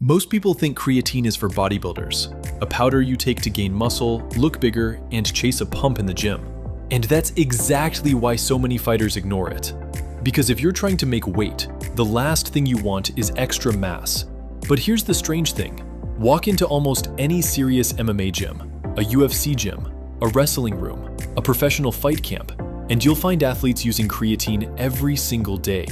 Most people think creatine is for bodybuilders, a powder you take to gain muscle, look bigger, and chase a pump in the gym. And that's exactly why so many fighters ignore it. Because if you're trying to make weight, the last thing you want is extra mass. But here's the strange thing. Walk into almost any serious MMA gym, a UFC gym, a wrestling room, a professional fight camp, and you'll find athletes using creatine every single day.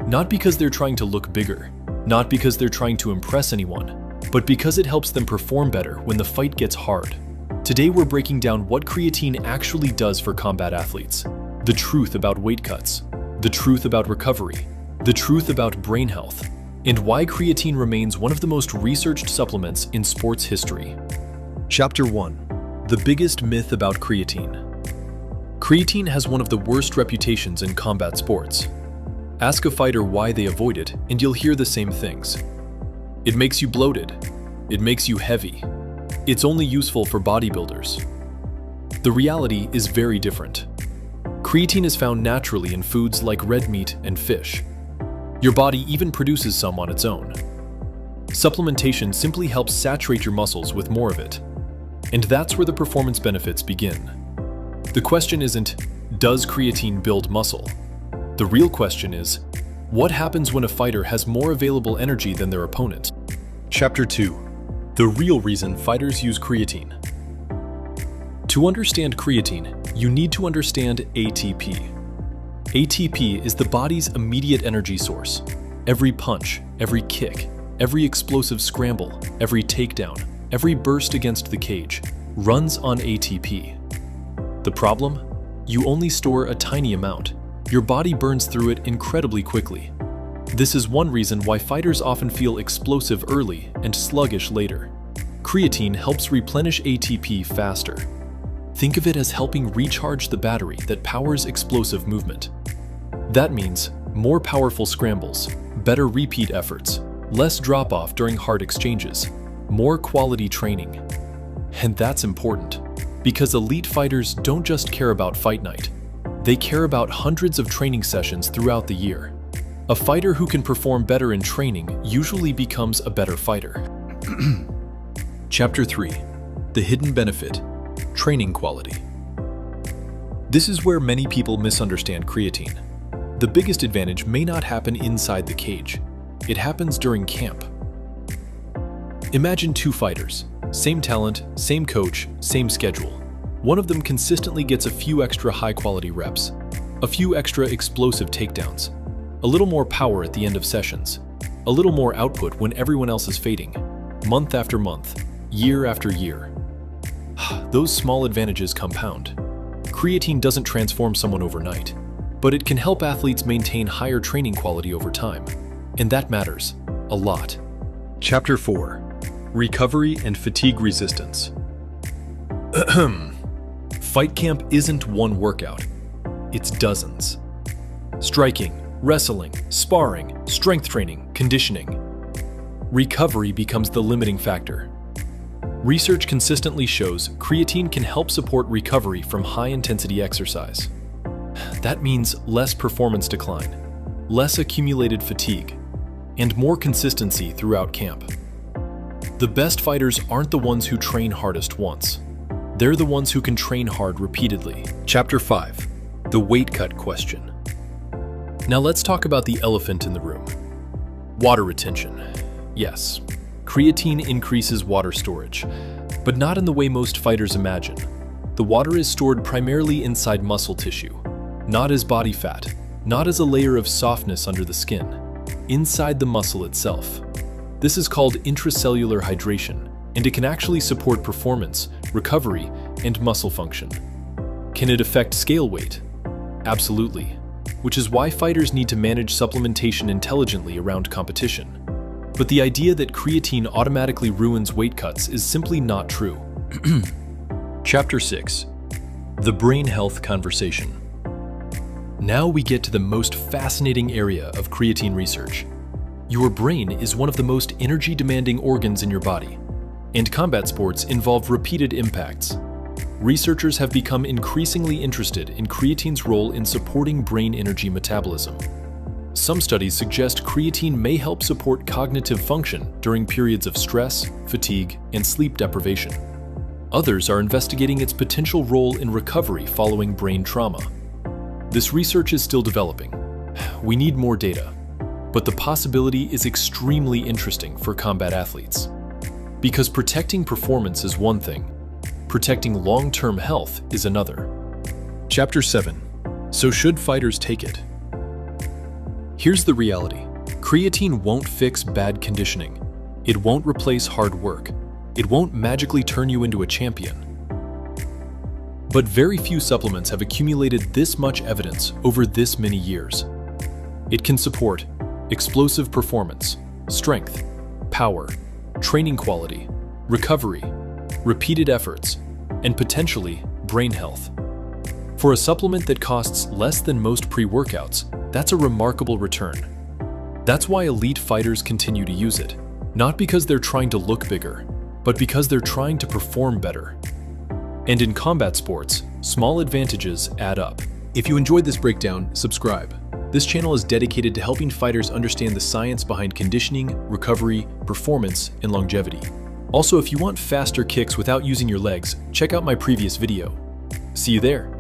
Not because they're trying to look bigger, not because they're trying to impress anyone, but because it helps them perform better when the fight gets hard. Today we're breaking down what creatine actually does for combat athletes, the truth about weight cuts, the truth about recovery, the truth about brain health, and why creatine remains one of the most researched supplements in sports history. Chapter 1. The biggest myth about creatine. Creatine has one of the worst reputations in combat sports. Ask a fighter why they avoid it, and you'll hear the same things. It makes you bloated. It makes you heavy. It's only useful for bodybuilders. The reality is very different. Creatine is found naturally in foods like red meat and fish. Your body even produces some on its own. Supplementation simply helps saturate your muscles with more of it. And that's where the performance benefits begin. The question isn't, does creatine build muscle? The real question is, what happens when a fighter has more available energy than their opponent? Chapter 2. The real reason fighters use creatine. To understand creatine, you need to understand ATP. ATP is the body's immediate energy source. Every punch, every kick, every explosive scramble, every takedown, every burst against the cage runs on ATP. The problem? You only store a tiny amount. Your body burns through it incredibly quickly. This is one reason why fighters often feel explosive early and sluggish later. Creatine helps replenish ATP faster. Think of it as helping recharge the battery that powers explosive movement. That means more powerful scrambles, better repeat efforts, less drop-off during hard exchanges, more quality training. And that's important, because elite fighters don't just care about fight night. They care about hundreds of training sessions throughout the year. A fighter who can perform better in training usually becomes a better fighter. Chapter 3. The hidden benefit. Training quality. This is where many people misunderstand creatine. The biggest advantage may not happen inside the cage. It happens during camp. Imagine two fighters. Same talent, same coach, same schedule. One of them consistently gets a few extra high-quality reps, a few extra explosive takedowns, a little more power at the end of sessions, a little more output when everyone else is fading, month after month, year after year. Those small advantages compound. Creatine doesn't transform someone overnight, but it can help athletes maintain higher training quality over time, and that matters a lot. Chapter 4. Recovery and fatigue resistance. Fight camp isn't one workout, it's dozens. Striking, wrestling, sparring, strength training, conditioning. Recovery becomes the limiting factor. Research consistently shows creatine can help support recovery from high-intensity exercise. That means less performance decline, less accumulated fatigue, and more consistency throughout camp. The best fighters aren't the ones who train hardest once. They're the ones who can train hard repeatedly. Chapter 5. The weight cut question. Now let's talk about the elephant in the room. Water retention. Yes, creatine increases water storage, but not in the way most fighters imagine. The water is stored primarily inside muscle tissue, not as body fat, not as a layer of softness under the skin, inside the muscle itself. This is called intracellular hydration, and it can actually support performance, recovery, and muscle function. Can it affect scale weight? Absolutely, which is why fighters need to manage supplementation intelligently around competition. But the idea that creatine automatically ruins weight cuts is simply not true. Chapter 6. The brain health conversation. Now we get to the most fascinating area of creatine research. Your brain is one of the most energy-demanding organs in your body, and combat sports involve repeated impacts. Researchers have become increasingly interested in creatine's role in supporting brain energy metabolism. Some studies suggest creatine may help support cognitive function during periods of stress, fatigue, and sleep deprivation. Others are investigating its potential role in recovery following brain trauma. This research is still developing. We need more data, but the possibility is extremely interesting for combat athletes. Because protecting performance is one thing, protecting long-term health is another. Chapter 7. So should fighters take it? Here's the reality. Creatine won't fix bad conditioning. It won't replace hard work. It won't magically turn you into a champion. But very few supplements have accumulated this much evidence over this many years. It can support explosive performance, strength, power, training quality, recovery, repeated efforts, and potentially brain health. For a supplement that costs less than most pre-workouts, that's a remarkable return. That's why elite fighters continue to use it, not because they're trying to look bigger, but because they're trying to perform better. And in combat sports, small advantages add up. If you enjoyed this breakdown, subscribe. This channel is dedicated to helping fighters understand the science behind conditioning, recovery, performance, and longevity. Also, if you want faster kicks without using your legs, check out my previous video. See you there.